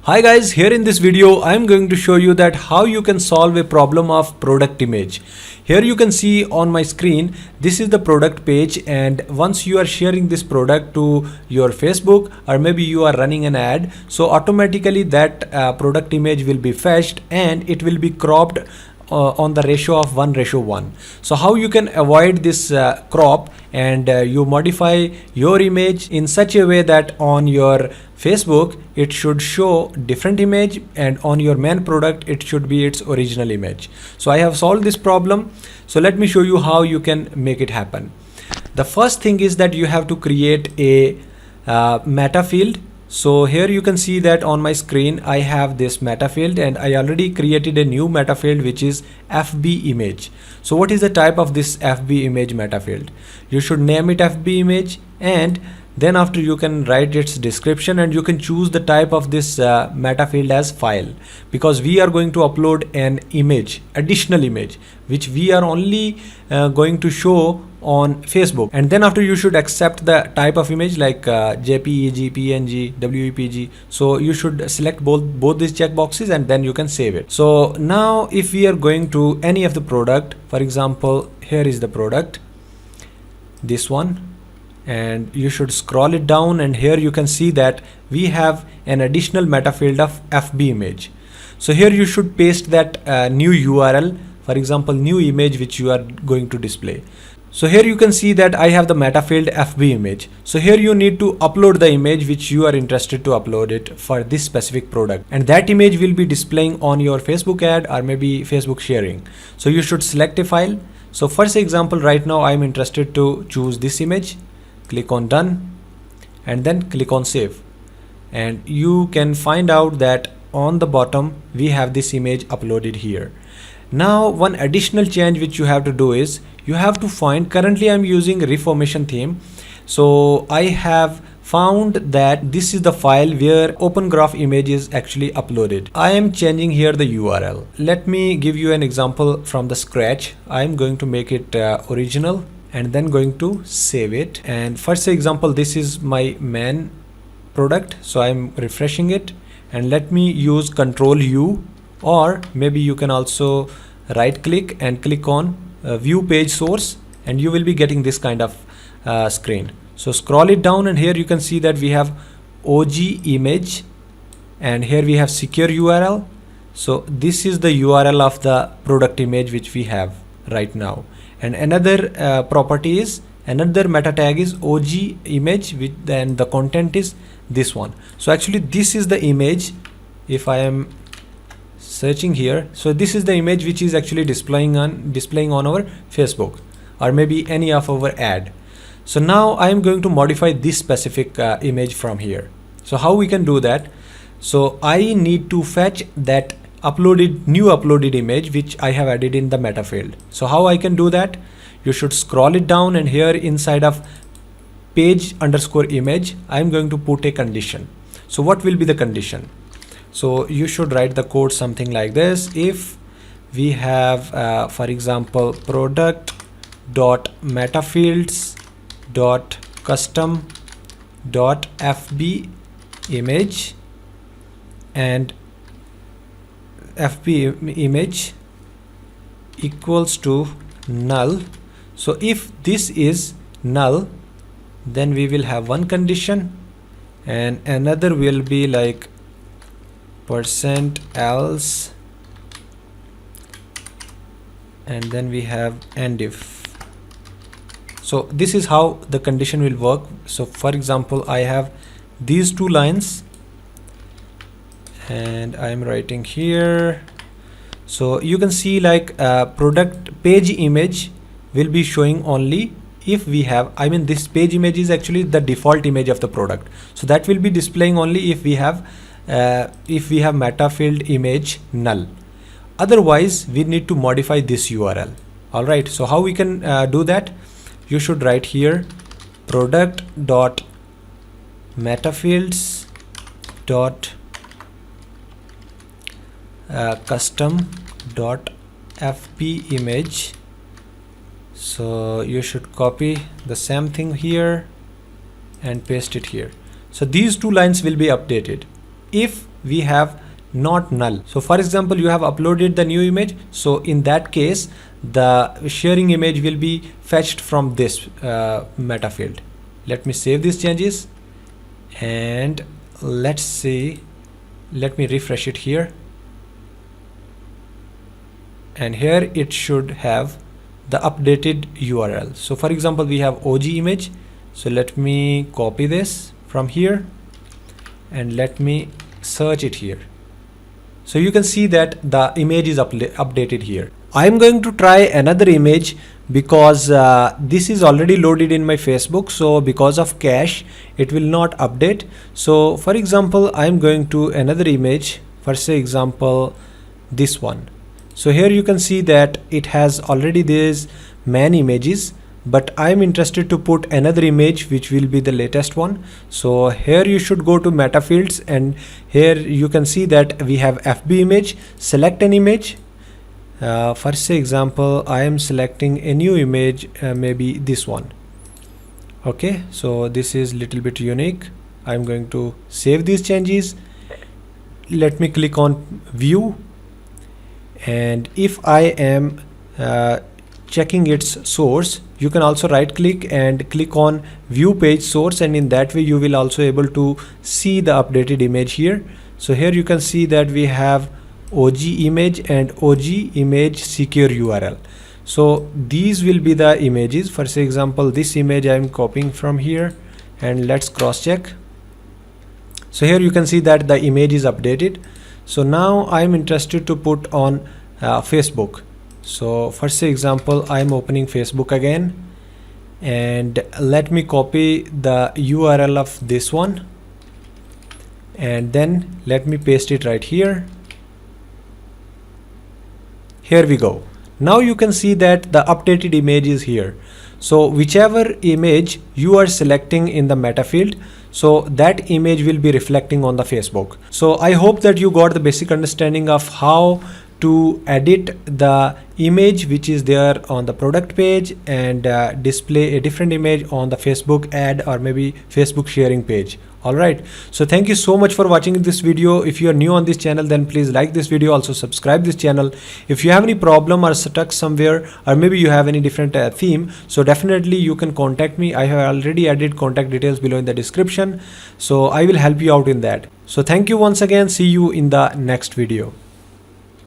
Hi guys, here in this video I am going to show you that how you can solve a problem of product image. Here you can see on my screen, this is the product page, and once you are sharing this product to your Facebook or maybe you are running an ad, so automatically that product image will be fetched and it will be cropped on the ratio of 1:1. So how you can avoid this crop and you modify your image in such a way that on your Facebook it should show different image and on your main product it should be its original image. So I have solved this problem. So let me show you how you can make it happen. The first thing is that you have to create a meta field. So here you can see that on my screen I have this meta field, and I already created a new meta field which is FB image. So what is the type of this FB image meta field? You should name it FB image, and then after you can write its description, and you can choose the type of this meta field as file, because we are going to upload an image, additional image, which we are only going to show on Facebook. And then after you should accept the type of image like JPEG, PNG, WPG. So you should select both these checkboxes and then you can save it. So now if we are going to any of the product, for example, here is the product, this one, and you should scroll it down, and here you can see that we have an additional meta field of FB image. So here you should paste that new URL, for example, new image which you are going to display. So here you can see that I have the meta field FB image. So here you need to upload the image which you are interested to upload it for this specific product, and that image will be displaying on your Facebook ad or maybe Facebook sharing. So you should select a file. So for example, right now I am interested to choose this image. Click on done and then click on save, and you can find out that on the bottom we have this image uploaded here. Now one additional change which you have to do is you have to find, currently I'm using reformation theme, so I have found that this is the file where open graph image is actually uploaded. I am changing here the URL. Let me give you an example from the scratch. I am going to make it original and then going to save it. And for example, this is my main product, so I'm refreshing it, and let me use Control U, or maybe you can also right click and click on view page source, and you will be getting this kind of screen. So scroll it down, and here you can see that we have OG image, and here we have secure URL. So this is the URL of the product image which we have right now. And another property is, another meta tag is OG image, with then the content is this one. So actually this is the image. If I am searching here, so this is the image which is actually displaying on our Facebook or maybe any of our ad. So now I am going to modify this specific image from here. So how we can do that? So I need to fetch that new uploaded image which I have added in the meta field. So how I can do that? You should scroll it down, and here inside of page_image I am going to put a condition. So what will be the condition? So you should write the code something like this. If we have for example product dot meta fields dot custom dot FB image, and FB image equals to null. So if this is null, then we will have one condition, and another will be like %else, and then we have end if. So this is how the condition will work. So for example, I have these two lines, and I am writing here. So you can see like product page image will be showing only if we have, I mean this page image is actually the default image of the product, so that will be displaying only if we have meta field image null. Otherwise we need to modify this URL. All right, so how we can do that? You should write here product dot meta fields dot custom dot FB image. So you should copy the same thing here and paste it here. So these two lines will be updated. If we have not null. So for example, you have uploaded the new image, so in that case the sharing image will be fetched from this meta field. Let me save these changes and let's see, let me refresh it here, and here it should have the updated URL. So for example, we have OG image, so let me copy this from here and let me search it here. So you can see that the image is updated here. I'm going to try another image because this is already loaded in my Facebook, so because of cache it will not update. So for example, I'm going to another image, for say example this one. So here you can see that it has already these many images, but I'm interested to put another image which will be the latest one. So here you should go to meta fields, and here you can see that we have FB image. Select an image. For say example, I am selecting a new image, maybe this one. Okay, so this is little bit unique. I'm going to save these changes. Let me click on view, and if I am checking its source, you can also right click and click on view page source, and in that way you will also able to see the updated image here. So here you can see that we have OG image and OG image secure URL. So these will be the images. For say example, this image I am copying from here, and let's cross check. So here you can see that the image is updated. So now I am interested to put on Facebook. So for say example, I am opening Facebook again, and let me copy the URL of this one, and then let me paste it right here. Here we go. Now you can see that the updated image is here. So whichever image you are selecting in the meta field, so that image will be reflecting on the Facebook. So I hope that you got the basic understanding of how to edit the image which is there on the product page and display a different image on the Facebook ad or maybe Facebook sharing page. Alright, so thank you so much for watching this video. If you are new on this channel, then please like this video, also subscribe this channel. If you have any problem or stuck somewhere, or maybe you have any different theme, so definitely you can contact me. I have already added contact details below in the description, so I will help you out in that. So thank you once again. See you in the next video.